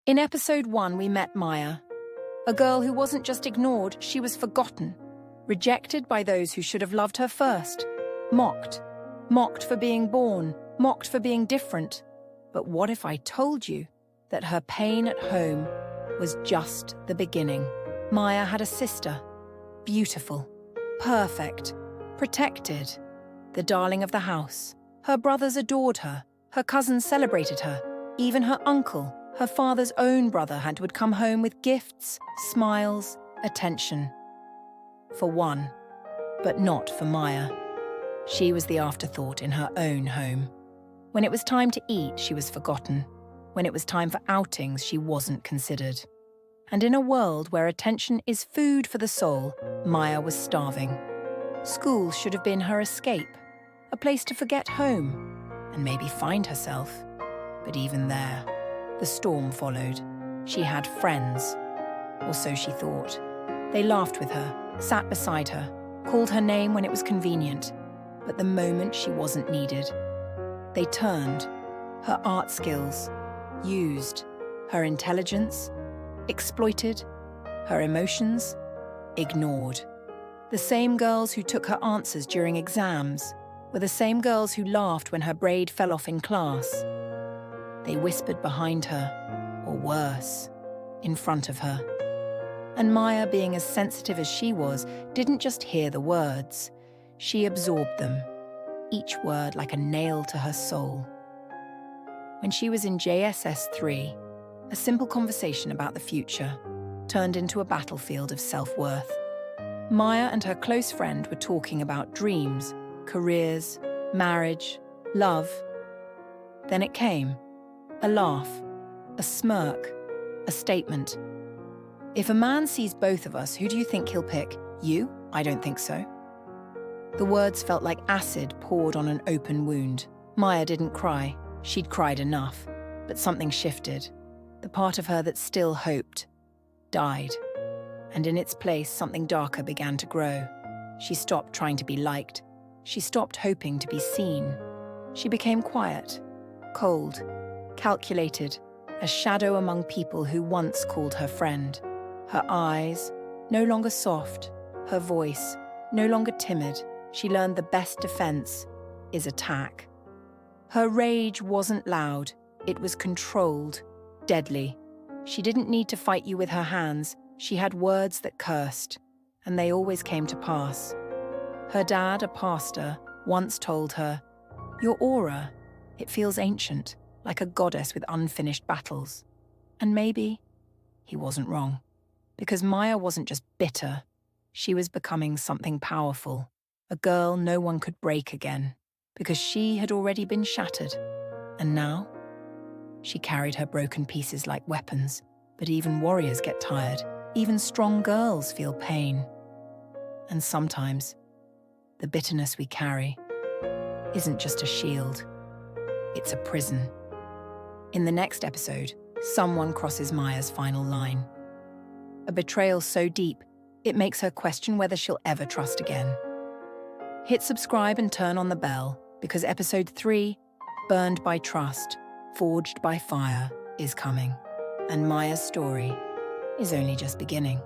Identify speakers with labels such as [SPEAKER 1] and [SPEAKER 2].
[SPEAKER 1] In episode 1, we met Maya, a girl who wasn't just ignored, she was forgotten, rejected by those who should have loved her first, mocked for being born, mocked for being different. But what if I told you that her pain at home was just the beginning? Maya had a sister, beautiful, perfect, protected, the darling of the house. Her brothers adored her, her cousins celebrated her, even her uncle, her father's own brother, would come home with gifts, smiles, attention. For one, but not for Maya. She was the afterthought in her own home. When it was time to eat, she was forgotten. When it was time for outings, she wasn't considered. And in a world where attention is food for the soul, Maya was starving. School should have been her escape, a place to forget home, and maybe find herself. But even there, the storm followed. She had friends, or so she thought. They laughed with her, sat beside her, called her name when it was convenient. But the moment she wasn't needed, they turned. Her art skills, used. Her intelligence, exploited. Her emotions, ignored. The same girls who took her answers during exams were the same girls who laughed when her braid fell off in class. They whispered behind her, or worse, in front of her. And Maya, being as sensitive as she was, didn't just hear the words. She absorbed them, each word like a nail to her soul. When she was in JSS 3, a simple conversation about the future turned into a battlefield of self-worth. Maya and her close friend were talking about dreams, careers, marriage, love. Then it came. A laugh, a smirk, a statement. If a man sees both of us, who do you think he'll pick? You? I don't think so. The words felt like acid poured on an open wound. Maya didn't cry. She'd cried enough. But something shifted. The part of her that still hoped died. And in its place, something darker began to grow. She stopped trying to be liked. She stopped hoping to be seen. She became quiet, cold, calculated, a shadow among people who once called her friend. Her eyes, no longer soft, her voice, no longer timid. She learned the best defense is attack. Her rage wasn't loud, it was controlled, deadly. She didn't need to fight you with her hands. She had words that cursed, and they always came to pass. Her dad, a pastor, once told her, "Your aura, it feels ancient, like a goddess with unfinished battles." And maybe he wasn't wrong, because Maya wasn't just bitter. She was becoming something powerful, a girl no one could break again, because she had already been shattered. And now, she carried her broken pieces like weapons. But even warriors get tired. Even strong girls feel pain. And sometimes, the bitterness we carry isn't just a shield, it's a prison. In the next episode, someone crosses Maya's final line. A betrayal so deep, it makes her question whether she'll ever trust again. Hit subscribe and turn on the bell, because episode 3, Burned by Trust, Forged by Fire, is coming. And Maya's story is only just beginning.